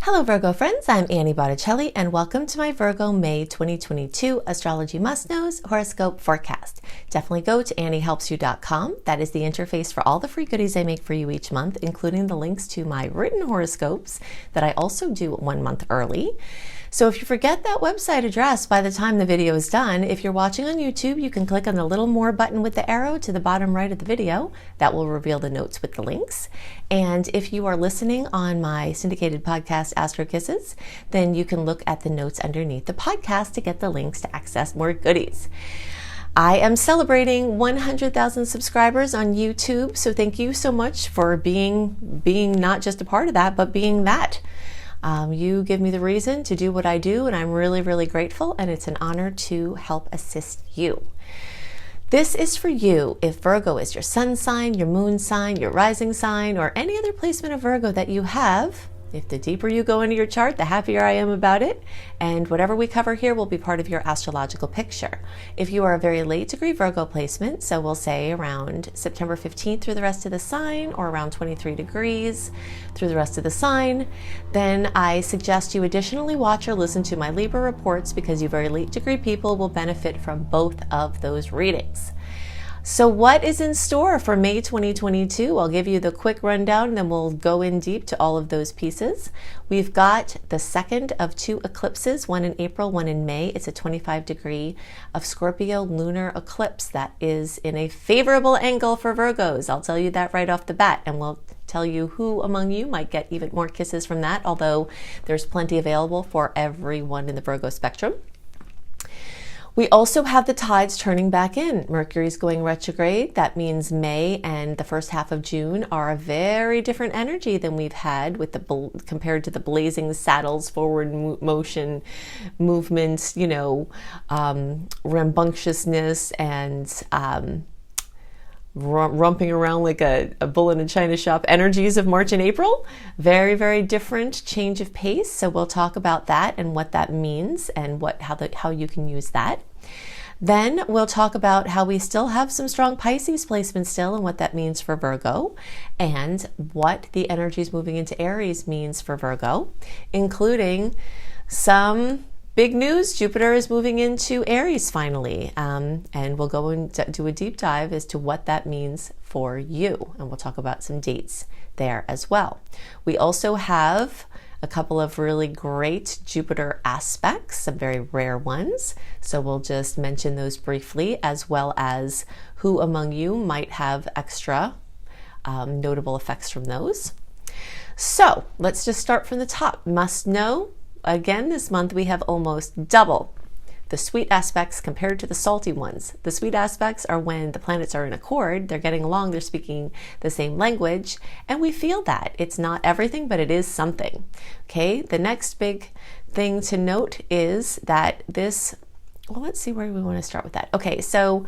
Hello Virgo friends, I'm Annie Botticelli and welcome to my Virgo May 2022 Astrology Must Knows Horoscope Forecast. Definitely go to anniehelpsyou.com. That is the interface for all the free goodies I make for you each month, including the links to my written horoscopes that I also do 1 month early. So if you forget that website address by the time the video is done, if you're watching on YouTube, you can click on the little more button with the arrow to the bottom right of the video. That will reveal the notes with the links. And if you are listening on my syndicated podcast, Astro Kisses, then you can look at the notes underneath the podcast to get the links to access more goodies. I am celebrating 100,000 subscribers on YouTube, so thank you so much for being not just a part of that, but being that. You give me the reason to do what I do, and I'm really, really grateful, and it's an honor to help assist you. This is for you if Virgo is your sun sign, your moon sign, your rising sign, or any other placement of Virgo that you have. If the deeper you go into your chart, the happier I am about it. And whatever we cover here will be part of your astrological picture. If you are a very late degree Virgo placement, so we'll say around September 15th through the rest of the sign, or around 23 degrees through the rest of the sign, then I suggest you additionally watch or listen to my Libra reports because you very late degree people will benefit from both of those readings. So what is in store for May 2022? I'll give you the quick rundown and then we'll go in deep to all of those pieces. We've got the second of two eclipses, one in April, one in May. It's a 25 degree of Scorpio lunar eclipse that is in a favorable angle for Virgos. I'll tell you that right off the bat, and we'll tell you who among you might get even more kisses from that, although there's plenty available for everyone in the Virgo spectrum. We also have the tides turning back in. Mercury's going retrograde. That means May and the first half of June are a very different energy than we've had with compared to the blazing saddles, forward motion, movements, rambunctiousness and rumping around like a bull in a china shop energies of March and April. Very, very different change of pace. So we'll talk about that and what that means and how you can use that. Then we'll talk about how we still have some strong Pisces placement still and what that means for Virgo, and what the energies moving into Aries means for Virgo, including some big news. Jupiter is moving into Aries finally, and we'll go and do a deep dive as to what that means for you, and we'll talk about some dates there as well. We also have a couple of really great Jupiter aspects, some very rare ones, so we'll just mention those briefly, as well as who among you might have extra notable effects from those. So let's just start from the top. Must know. Again, this month we have almost double the sweet aspects compared to the salty ones. The sweet aspects are when the planets are in accord, they're getting along, they're speaking the same language, and we feel that. It's not everything, but it is something. Okay, the next big thing to note is that let's see where we want to start with that. Okay, so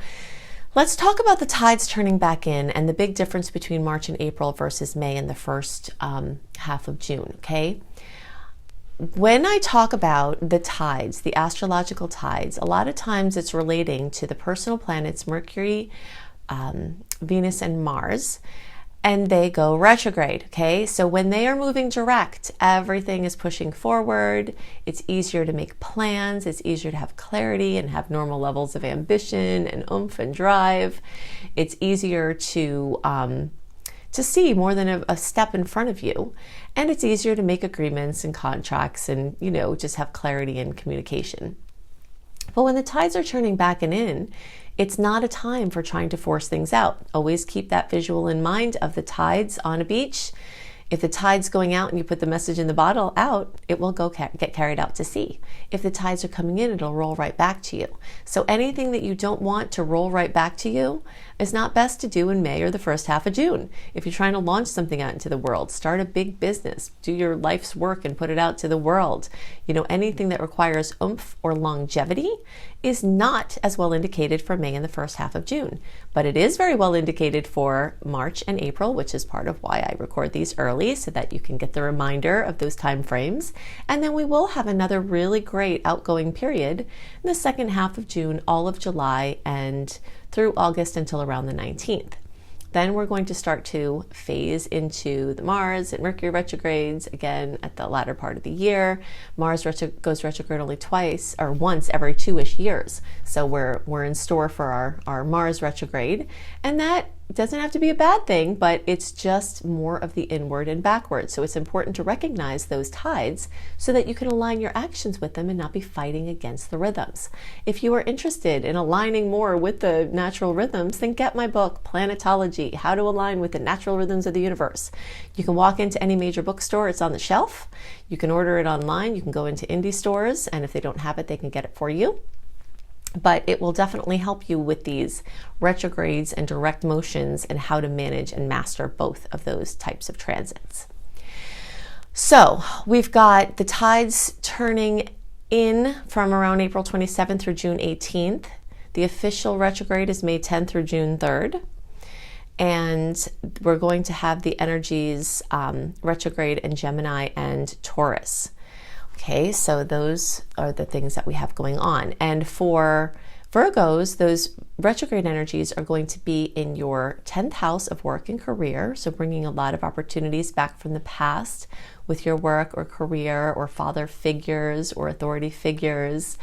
let's talk about the tides turning back in and the big difference between March and April versus May and the first half of June, okay? When I talk about the tides, the astrological tides, a lot of times it's relating to the personal planets Mercury, Venus, and Mars, and they go retrograde, okay? So when they are moving direct, everything is pushing forward. It's easier to make plans. It's easier to have clarity and have normal levels of ambition and oomph and drive. It's easier to see more than a step in front of you. And it's easier to make agreements and contracts and, just have clarity and communication. But when the tides are turning back and in, it's not a time for trying to force things out. Always keep that visual in mind of the tides on a beach. If the tide's going out and you put the message in the bottle out, it will get carried out to sea. If the tides are coming in, it'll roll right back to you. So anything that you don't want to roll right back to you is not best to do in May or the first half of June. If you're trying to launch something out into the world, start a big business, do your life's work and put it out to the world. Anything that requires oomph or longevity is not as well indicated for May and the first half of June. But it is very well indicated for March and April, which is part of why I record these early so that you can get the reminder of those time frames. And then we will have another really great outgoing period in the second half of June, all of July, and through August until around the 19th. Then we're going to start to phase into the Mars and Mercury retrogrades again at the latter part of the year. Mars goes retrograde only twice or once every 2-ish years. So we're in store for our Mars retrograde. And that doesn't have to be a bad thing, but it's just more of the inward and backward. So it's important to recognize those tides so that you can align your actions with them and not be fighting against the rhythms. If you are interested in aligning more with the natural rhythms, then get my book, Planetology, How to Align with the Natural Rhythms of the Universe. You can walk into any major bookstore, it's on the shelf. You can order it online, you can go into indie stores, and if they don't have it, they can get it for you. But it will definitely help you with these retrogrades and direct motions and how to manage and master both of those types of transits. So we've got the tides turning in from around April 27th through June 18th. The official retrograde is May 10th through June 3rd. And we're going to have the energies retrograde in Gemini and Taurus. Okay, so those are the things that we have going on. And for Virgos, those retrograde energies are going to be in your 10th house of work and career. So bringing a lot of opportunities back from the past with your work or career or father figures or authority figures.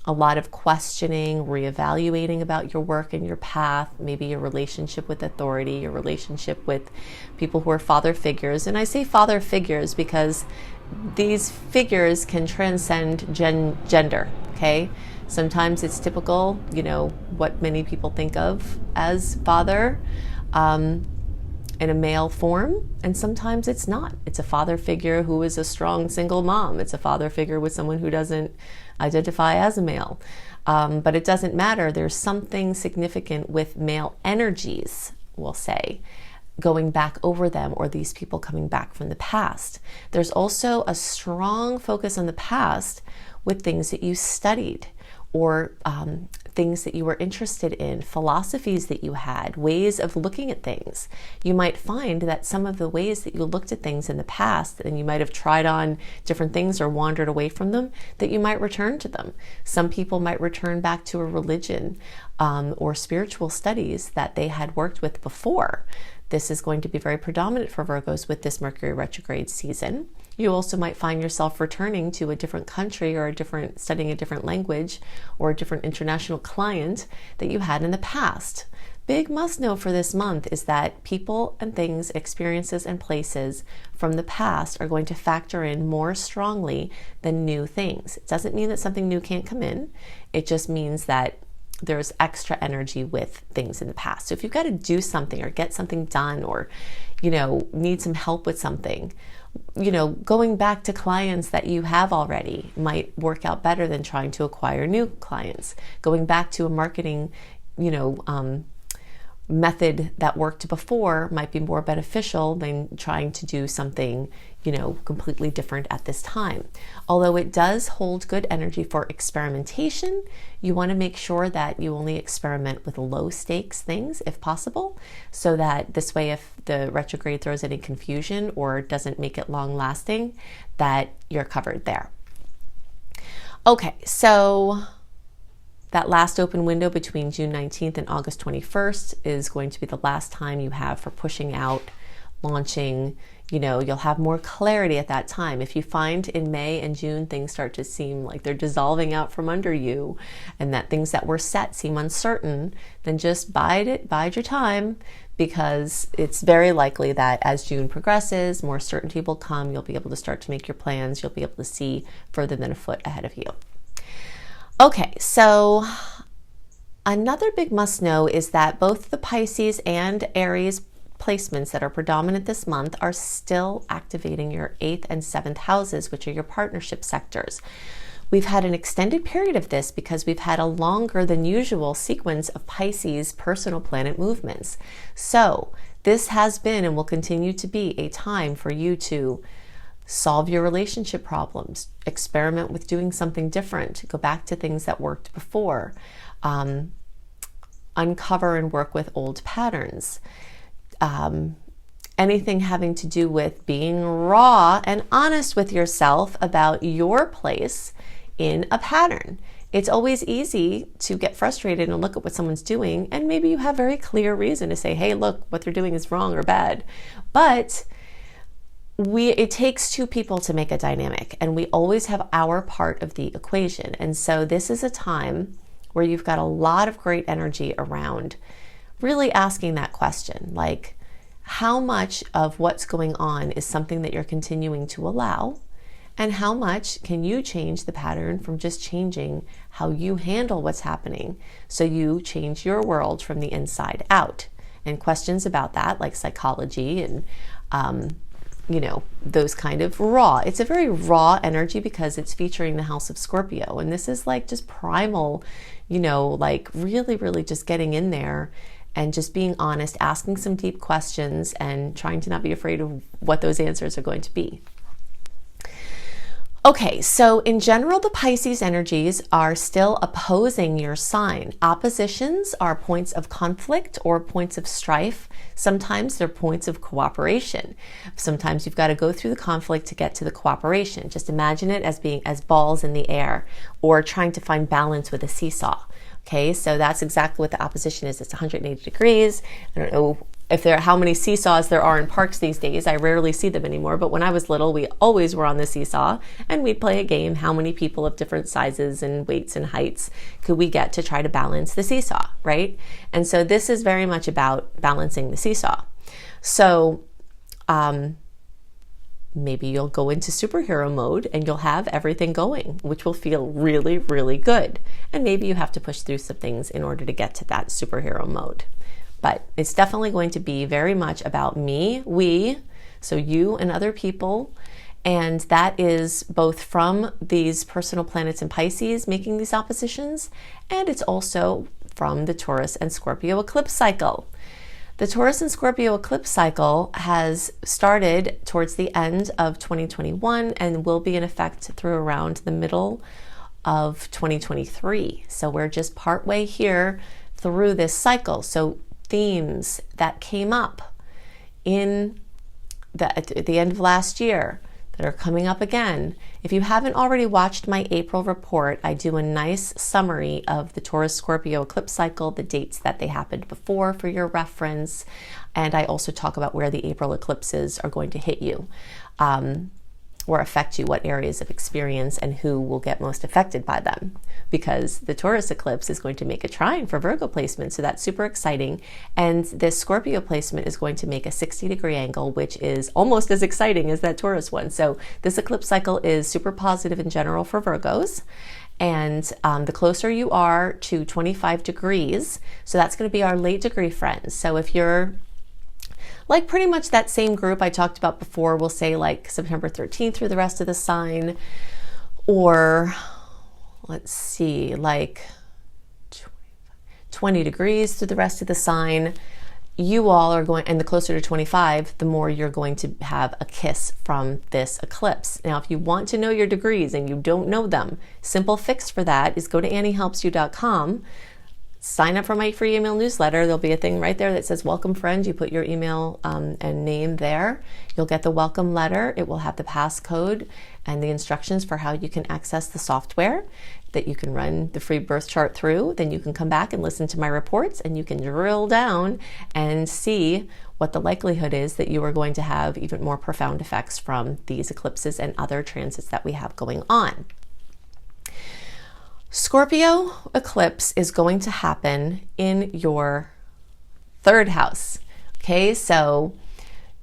A lot of questioning, reevaluating about your work and your path, maybe your relationship with authority, your relationship with people who are father figures. And I say father figures because these figures can transcend gender, okay? Sometimes it's typical, what many people think of as father in a male form, and sometimes it's not. It's a father figure who is a strong single mom. It's a father figure with someone who doesn't identify as a male. But it doesn't matter. There's something significant with male energies, we'll say, going back over them, or these people coming back from the past. There's also a strong focus on the past with things that you studied, or things that you were interested in, philosophies that you had, ways of looking at things. You might find that some of the ways that you looked at things in the past, and you might have tried on different things or wandered away from them, that you might return to them. Some people might return back to a religion or spiritual studies that they had worked with before. This is going to be very predominant for Virgos with this Mercury retrograde season. You also might find yourself returning to a different country or studying a different language or a different international client that you had in the past. Big must know for this month is that people and things, experiences and places from the past are going to factor in more strongly than new things. It doesn't mean that something new can't come in. It just means that there's extra energy with things in the past. So if you've got to do something or get something done, or, need some help with something, going back to clients that you have already might work out better than trying to acquire new clients. Going back to a marketing, method that worked before might be more beneficial than trying to do something, completely different at this time. Although it does hold good energy for experimentation, you want to make sure that you only experiment with low stakes things if possible, so that this way, if the retrograde throws any confusion or doesn't make it long lasting, that you're covered there. Okay, so that last open window between June 19th and August 21st is going to be the last time you have for pushing out, launching. You'll have more clarity at that time. If you find in May and June things start to seem like they're dissolving out from under you, and that things that were set seem uncertain, then just bide your time, because it's very likely that as June progresses, more certainty will come. You'll be able to start to make your plans. You'll be able to see further than a foot ahead of you. Okay, so another big must know is that both the Pisces and Aries placements that are predominant this month are still activating your 8th and 7th houses, which are your partnership sectors. We've had an extended period of this because we've had a longer than usual sequence of Pisces personal planet movements. So this has been and will continue to be a time for you to solve your relationship problems, experiment with doing something different, go back to things that worked before, uncover and work with old patterns. Anything having to do with being raw and honest with yourself about your place in a pattern. it's always easy to get frustrated and look at what someone's doing, and maybe you have very clear reason to say, hey, look, what they're doing is wrong or bad. But it takes two people to make a dynamic, and we always have our part of the equation. And so this is a time where you've got a lot of great energy around really asking that question, like, how much of what's going on is something that you're continuing to allow, and how much can you change the pattern from just changing how you handle what's happening, so you change your world from the inside out. And questions about that, like psychology and those kind of raw. It's a very raw energy because it's featuring the house of Scorpio. And this is like just primal, like really, really just getting in there and just being honest, asking some deep questions and trying to not be afraid of what those answers are going to be. Okay, so in general, the Pisces energies are still opposing your sign. Oppositions are points of conflict or points of strife. Sometimes they're points of cooperation. Sometimes you've got to go through the conflict to get to the cooperation. Just imagine it as being as balls in the air, or trying to find balance with a seesaw. Okay, so that's exactly what the opposition is. It's 180 degrees. I don't know how many seesaws there are in parks these days. I rarely see them anymore, but when I was little, we always were on the seesaw, and we'd play a game. How many people of different sizes and weights and heights could we get to try to balance the seesaw, right? And so this is very much about balancing the seesaw. So maybe you'll go into superhero mode and you'll have everything going, which will feel really, really good. And maybe you have to push through some things in order to get to that superhero mode. But it's definitely going to be very much about me, we, so you and other people. And that is both from these personal planets in Pisces making these oppositions, and it's also from the Taurus and Scorpio eclipse cycle. The Taurus and Scorpio eclipse cycle has started towards the end of 2021 and will be in effect through around the middle of 2023. So we're just partway here through this cycle. So themes that came up at the end of last year that are coming up again. If you haven't already watched my April report, I do a nice summary of the Taurus-Scorpio eclipse cycle, the dates that they happened before for your reference, and I also talk about where the April eclipses are going to hit you or affect you, what areas of experience and who will get most affected by them. Because the Taurus eclipse is going to make a trine for Virgo placement, so that's super exciting. And this Scorpio placement is going to make a 60-degree angle, which is almost as exciting as that Taurus one. So this eclipse cycle is super positive in general for Virgos. And the closer you are to 25 degrees, so that's going to be our late degree friends. So if you're like pretty much that same group I talked about before, we'll say like September 13th through the rest of the sign, or let's see, like 20 degrees through the rest of the sign, you all are going, and the closer to 25, the more you're going to have a kiss from this eclipse. Now, if you want to know your degrees and you don't know them, simple fix for that is go to anniehelpsyou.com, sign up for my free email newsletter. There'll be a thing right there that says welcome friend. You put your email and name there. You'll get the welcome letter. It will have the passcode and the instructions for how you can access the software that you can run the free birth chart through. Then you can come back and listen to my reports, and you can drill down and see what the likelihood is that you are going to have even more profound effects from these eclipses and other transits that we have going on. Scorpio eclipse is going to happen in your third house. Okay, so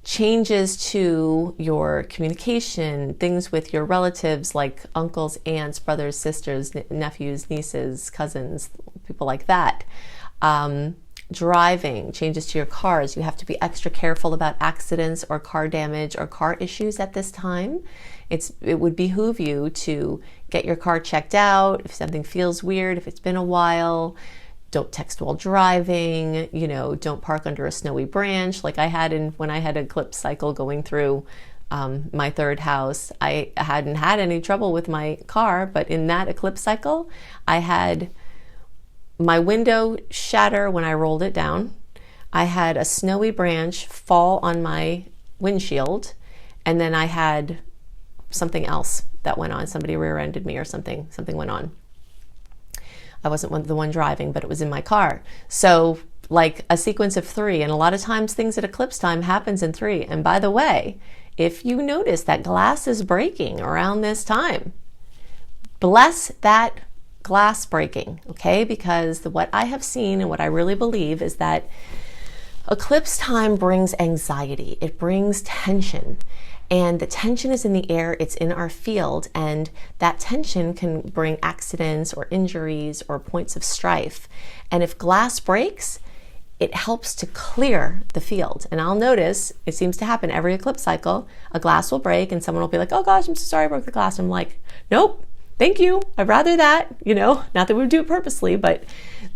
changes to your communication, things with your relatives like uncles, aunts, brothers, sisters, nephews, nieces, cousins, people like that. Driving, changes to your cars. You have to be extra careful about accidents or car damage or car issues at this time. It would behoove you to get your car checked out if something feels weird, if it's been a while. Don't text while driving, don't park under a snowy branch like I had when I had an eclipse cycle going through my third house. I hadn't had any trouble with my car, but in that eclipse cycle, I had my window shatter when I rolled it down. I had a snowy branch fall on my windshield, and then I had something else that went on. Somebody rear-ended me or something went on. I wasn't the one driving, but it was in my car. So like a sequence of 3, and a lot of times things at eclipse time happens in 3. And by the way, if you notice that glass is breaking around this time, bless that glass breaking, okay? Because what I have seen and what I really believe is that eclipse time brings anxiety. It brings tension. And the tension is in the air, it's in our field, and that tension can bring accidents or injuries or points of strife. And if glass breaks, it helps to clear the field. And I'll notice, it seems to happen every eclipse cycle, a glass will break and someone will be like, oh gosh, I'm so sorry I broke the glass. I'm like, nope, thank you, I'd rather that, not that we would do it purposely, but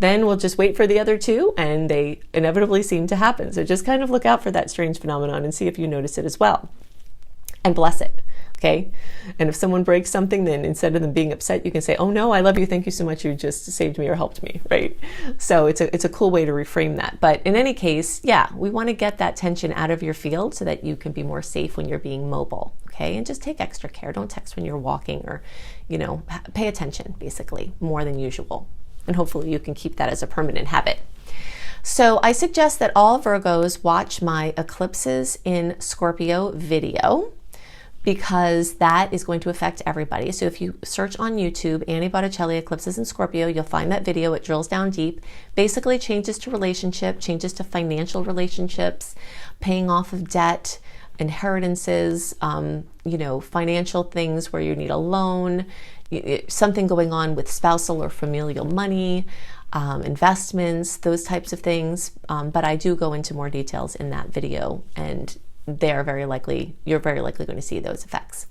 then we'll just wait for the other 2 and they inevitably seem to happen. So just kind of look out for that strange phenomenon and see if you notice it as well. And bless it, okay? And if someone breaks something, then instead of them being upset, you can say, oh no, I love you, thank you so much, you just saved me or helped me, right? So it's a cool way to reframe that. But in any case, yeah, we want to get that tension out of your field so that you can be more safe when you're being mobile, okay? And just take extra care. Don't text when you're walking, or, pay attention, basically, more than usual. And hopefully you can keep that as a permanent habit. So I suggest that all Virgos watch my Eclipses in Scorpio video, because that is going to affect everybody. So if you search on YouTube, Annie Botticelli, Eclipses in Scorpio, you'll find that video. It drills down deep, basically changes to relationship, changes to financial relationships, paying off of debt, inheritances, financial things where you need a loan, something going on with spousal or familial money, investments, those types of things. But I do go into more details in that video, and you're very likely going to see those effects.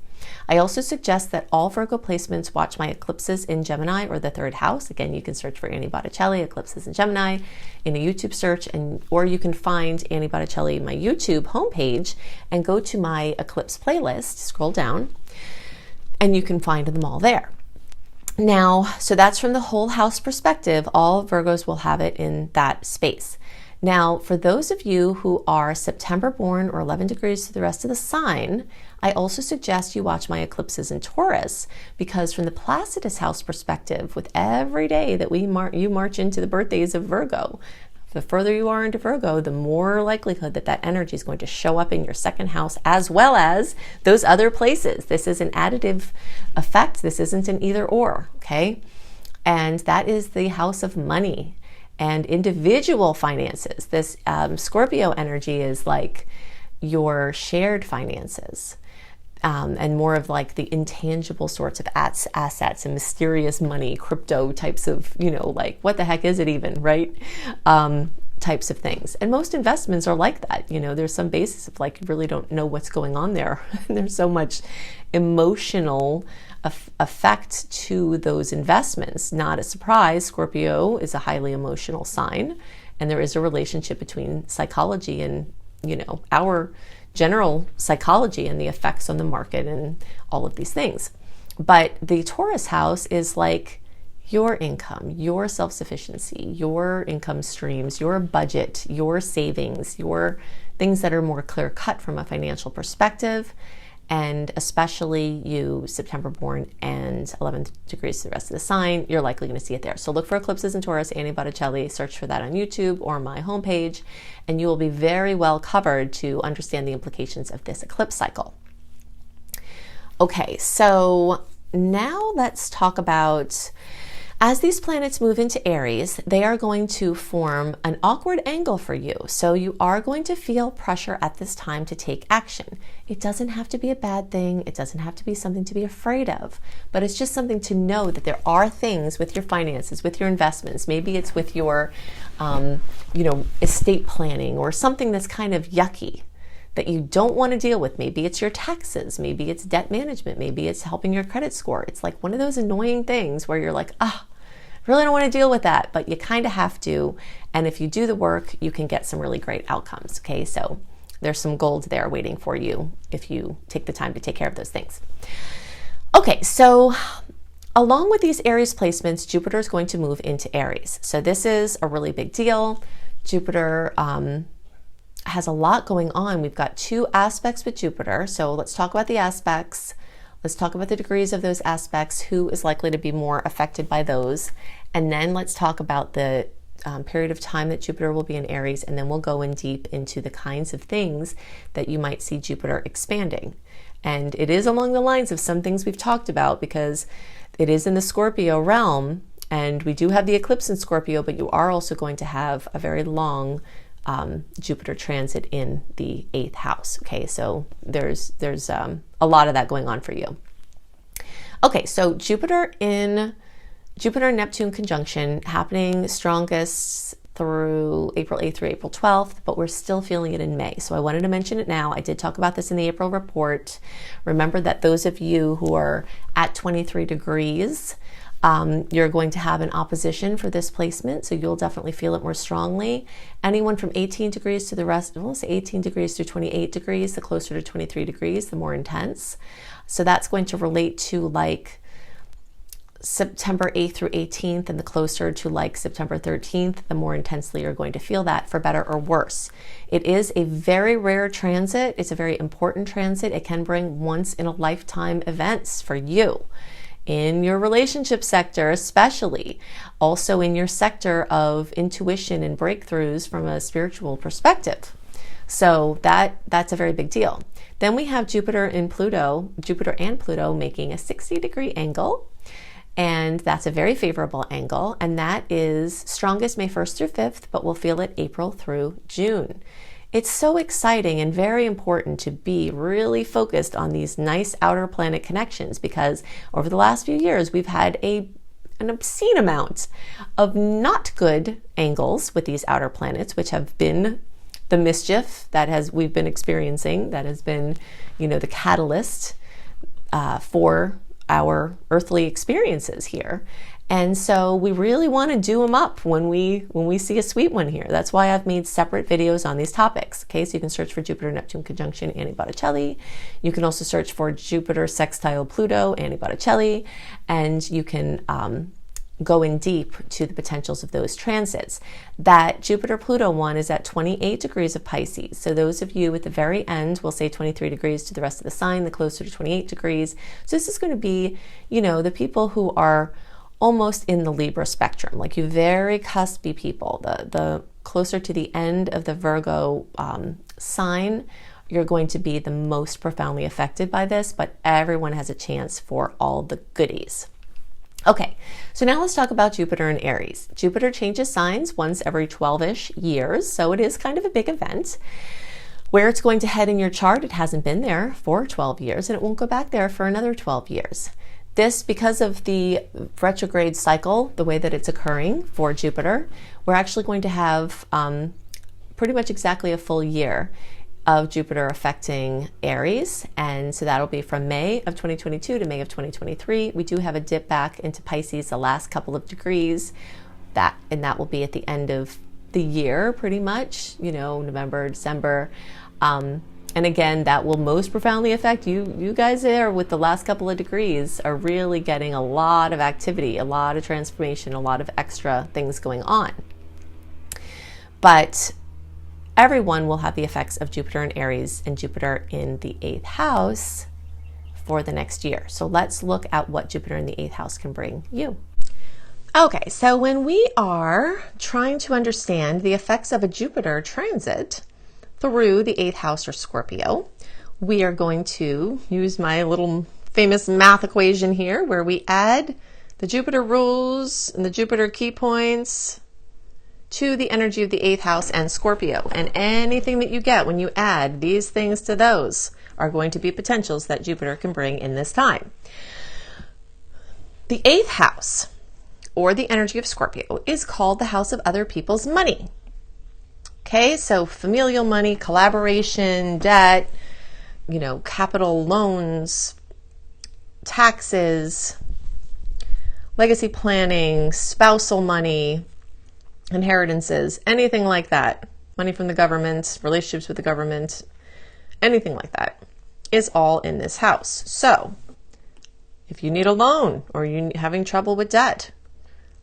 I also suggest that all Virgo placements watch my eclipses in Gemini or the 3rd house. Again, you can search for Annie Botticelli, Eclipses in Gemini in a YouTube search, or you can find Annie Botticelli, my YouTube homepage, and go to my eclipse playlist, scroll down, and you can find them all there. Now, so that's from the whole house perspective. All Virgos will have it in that space. Now, for those of you who are September born or 11 degrees to the rest of the sign, I also suggest you watch my eclipses in Taurus, because from the Placidus house perspective, with every day that you march into the birthdays of Virgo, the further you are into Virgo, the more likelihood that energy is going to show up in your 2nd house as well as those other places. This is an additive effect. This isn't an either or, okay? And that is the house of money and individual finances. This Scorpio energy is like your shared finances, and more of like the intangible sorts of assets and mysterious money, crypto types of, like what the heck is it even, right? Types of things. And most investments are like that. There's some basis of like, you really don't know what's going on there. There's so much emotional effect to those investments. Not a surprise, Scorpio is a highly emotional sign, and there is a relationship between psychology and, our general psychology and the effects on the market and all of these things. But the Taurus house is like your income, your self-sufficiency, your income streams, your budget, your savings, your things that are more clear-cut from a financial perspective. And especially you, September born and 11 degrees to the rest of the sign, you're likely going to see it there. So look for Eclipses in Taurus, Annie Botticelli, search for that on YouTube or my homepage, and you will be very well covered to understand the implications of this eclipse cycle. Okay, so now let's talk about, as these planets move into Aries, they are going to form an awkward angle for you. So you are going to feel pressure at this time to take action. It doesn't have to be a bad thing. It doesn't have to be something to be afraid of, but it's just something to know that there are things with your finances, with your investments. Maybe it's with your, estate planning or something that's kind of yucky that you don't want to deal with. Maybe it's your taxes, maybe it's debt management, maybe it's helping your credit score. It's like one of those annoying things where you're like, really don't want to deal with that, but you kind of have to. And if you do the work, you can get some really great outcomes. Okay, so there's some gold there waiting for you if you take the time to take care of those things. Okay, so along with these Aries placements, Jupiter is going to move into Aries. So this is a really big deal. Jupiter has a lot going on. We've got 2 aspects with Jupiter. So let's talk about the aspects. Let's talk about the degrees of those aspects, who is likely to be more affected by those. And then let's talk about the period of time that Jupiter will be in Aries, and then we'll go in deep into the kinds of things that you might see Jupiter expanding. And it is along the lines of some things we've talked about, because it is in the Scorpio realm, and we do have the eclipse in Scorpio, but you are also going to have a very long Jupiter transit in the 8th house. Okay, so there's a lot of that going on for you. Okay, so Jupiter and Neptune conjunction happening strongest through April 8th through April 12th, but we're still feeling it in May. So I wanted to mention it now. I did talk about this in the April report. Remember that those of you who are at 23 degrees, you're going to have an opposition for this placement, so you'll definitely feel it more strongly. Anyone from 18 degrees to the rest, we'll say 18 degrees through 28 degrees, the closer to 23 degrees, the more intense. So that's going to relate to like September 8th through 18th, and the closer to like September 13th, the more intensely you're going to feel that, for better or worse. It is a very rare transit. It's a very important transit. It can bring once in a lifetime events for you in your relationship sector, especially, also in your sector of intuition and breakthroughs from a spiritual perspective. So that's a very big deal. Then we have Jupiter and Pluto making a 60-degree angle. And that's a very favorable angle, and that is strongest May 1st through 5th, but we'll feel it April through June. It's so exciting and very important to be really focused on these nice outer planet connections, because over the last few years we've had an obscene amount of not good angles with these outer planets, which have been the mischief that we've been experiencing, that has been, the catalyst for our earthly experiences here. And so we really want to do them up when we see a sweet one here. That's why I've made separate videos on these topics. Okay, so you can search for Jupiter-Neptune conjunction Annie Botticelli. You can also search for Jupiter sextile Pluto Annie Botticelli, and you can go in deep to the potentials of those transits. That Jupiter-Pluto one is at 28 degrees of Pisces. So those of you at the very end will say 23 degrees to the rest of the sign, the closer to 28 degrees. So this is going to be, the people who are almost in the Libra spectrum, like you very cuspy people, the closer to the end of the Virgo sign, you're going to be the most profoundly affected by this, but everyone has a chance for all the goodies. Okay, so now let's talk about Jupiter and Aries. Jupiter changes signs once every 12-ish years, so it is kind of a big event. Where it's going to head in your chart, it hasn't been there for 12 years, and it won't go back there for another 12 years. This, because of the retrograde cycle, the way that it's occurring for Jupiter, we're actually going to have pretty much exactly a full year of Jupiter affecting Aries, and so that'll be from May of 2022 to May of 2023. We do have a dip back into Pisces the last couple of degrees, that will be at the end of the year, pretty much, November, December. And again, that will most profoundly affect you. You guys there with the last couple of degrees are really getting a lot of activity, a lot of transformation, a lot of extra things going on. But everyone will have the effects of Jupiter in Aries and Jupiter in the 8th house for the next year. So let's look at what Jupiter in the 8th house can bring you. Okay, so when we are trying to understand the effects of a Jupiter transit through the 8th house or Scorpio, we are going to use my little famous math equation here, where we add the Jupiter rules and the Jupiter key points to the energy of the 8th house and Scorpio. And anything that you get when you add these things to those are going to be potentials that Jupiter can bring in this time. The 8th house, or the energy of Scorpio, is called the house of other people's money. Okay, so familial money, collaboration, debt, capital loans, taxes, legacy planning, spousal money, inheritances, anything like that, money from the government, relationships with the government, anything like that is all in this house. So if you need a loan or you're having trouble with debt,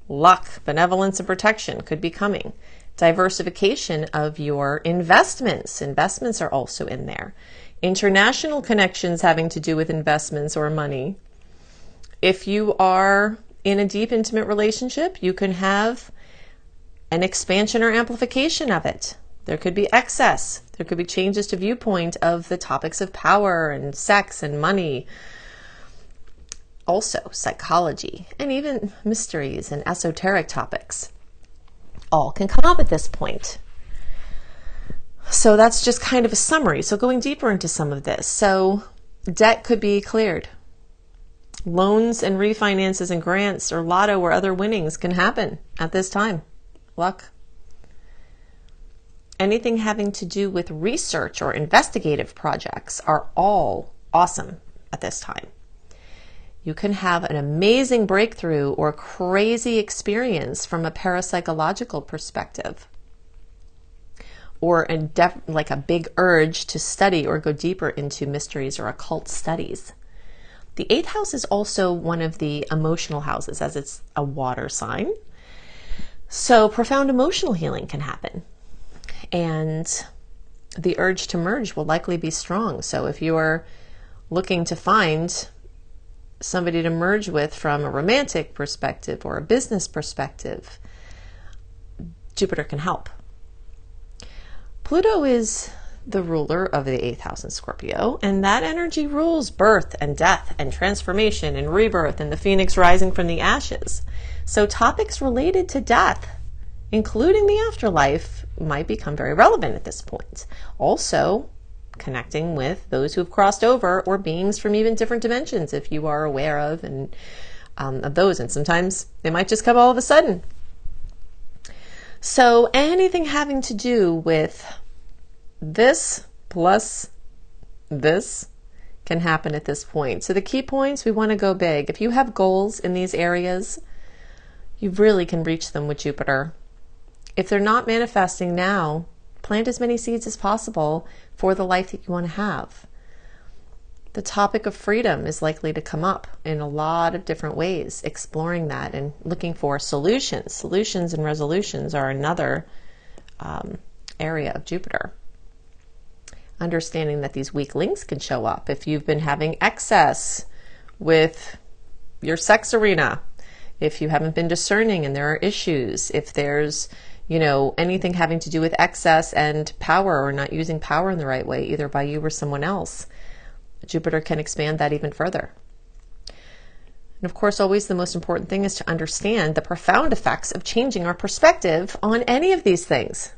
luck, benevolence, and protection could be coming. Diversification of your investments. Investments are also in there. international connections having to do with investments or money. If you are in a deep, intimate relationship, you can have an expansion or amplification of it. There could be excess. There could be changes to viewpoint of the topics of power and sex and money. Also, psychology and even mysteries and esoteric topics all can come up at this point. So that's just kind of a summary. So going deeper into some of this. So debt could be cleared. Loans and refinances and grants or lotto or other winnings can happen at this time. Luck. Anything having to do with research or investigative projects are all awesome at this time. You can have an amazing breakthrough or crazy experience from a parapsychological perspective, or like a big urge to study or go deeper into mysteries or occult studies. The 8th house is also one of the emotional houses, as it's a water sign. So profound emotional healing can happen. And the urge to merge will likely be strong. So if you're looking to find somebody to merge with from a romantic perspective or a business perspective, Jupiter can help. Pluto is the ruler of the 8th house in Scorpio, and that energy rules birth and death and transformation and rebirth and the phoenix rising from the ashes. So topics related to death, including the afterlife, might become very relevant at this point. Also, connecting with those who have crossed over or beings from even different dimensions, if you are aware of those. And sometimes they might just come all of a sudden. So anything having to do with this plus this can happen at this point. So the key points, we want to go big. If you have goals in these areas, you really can reach them with Jupiter. If they're not manifesting now, plant as many seeds as possible for the life that you want to have. The topic of freedom is likely to come up in a lot of different ways, exploring that and looking for solutions. Solutions and resolutions are another area of Jupiter. Understanding that these weak links can show up. If you've been having excess with your sex arena, if you haven't been discerning and there are issues, if there's anything having to do with excess and power or not using power in the right way, either by you or someone else, Jupiter can expand that even further. And of course, always the most important thing is to understand the profound effects of changing our perspective on any of these things.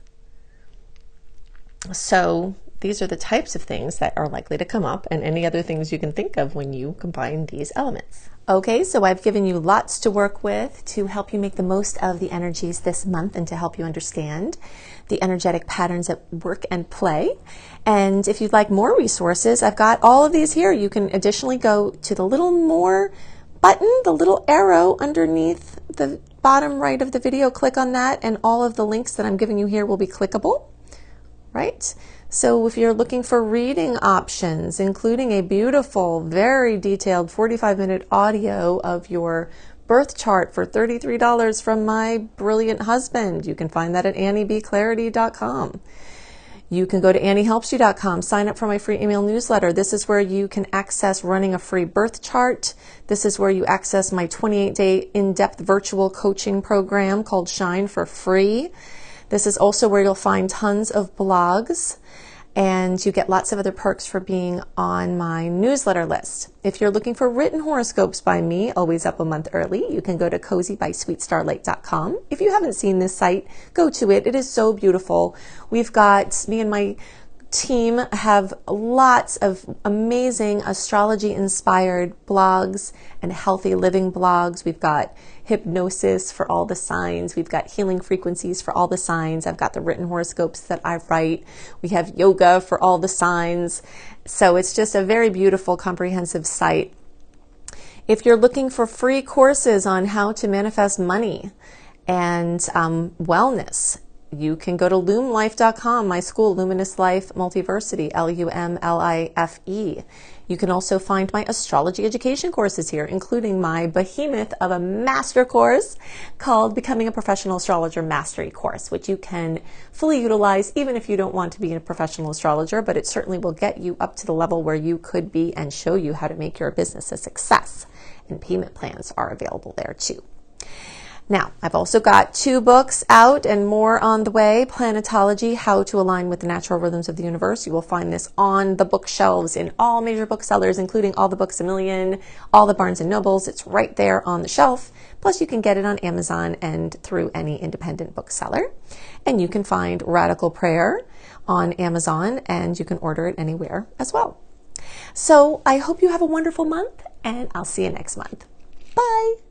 So these are the types of things that are likely to come up, and any other things you can think of when you combine these elements. Okay, so I've given you lots to work with to help you make the most of the energies this month and to help you understand the energetic patterns at work and play. And if you'd like more resources, I've got all of these here. You can additionally go to the little more button, the little arrow underneath the bottom right of the video. Click on that, and all of the links that I'm giving you here will be clickable, right? So if you're looking for reading options, including a beautiful, very detailed 45-minute audio of your birth chart for $33 from my brilliant husband, you can find that at anniebclarity.com. You can go to anniehelpsyou.com, sign up for my free email newsletter. This is where you can access running a free birth chart. This is where you access my 28-day in-depth virtual coaching program called Shine for free. This is also where you'll find tons of blogs, and you get lots of other perks for being on my newsletter list. If you're looking for written horoscopes by me, always up a month early, you can go to cozybysweetstarlight.com. If you haven't seen this site, go to it. It is so beautiful. We've got, me and my team have lots of amazing astrology-inspired blogs and healthy living blogs. We've got hypnosis for all the signs. We've got healing frequencies for all the signs. I've got the written horoscopes that I write. We have yoga for all the signs. So it's just a very beautiful, comprehensive site. If you're looking for free courses on how to manifest money and wellness, you can go to lumelife.com, my school, Luminous Life Multiversity, LUMLIFE. You can also find my astrology education courses here, including my behemoth of a master course called Becoming a Professional Astrologer Mastery Course, which you can fully utilize even if you don't want to be a professional astrologer, but it certainly will get you up to the level where you could be and show you how to make your business a success. And payment plans are available there too. Now, I've also got 2 books out and more on the way. Planetology, How to Align with the Natural Rhythms of the Universe. You will find this on the bookshelves in all major booksellers, including all the Books A Million, all the Barnes & Nobles. It's right there on the shelf. Plus, you can get it on Amazon and through any independent bookseller. And you can find Radical Prayer on Amazon, and you can order it anywhere as well. So I hope you have a wonderful month, and I'll see you next month. Bye.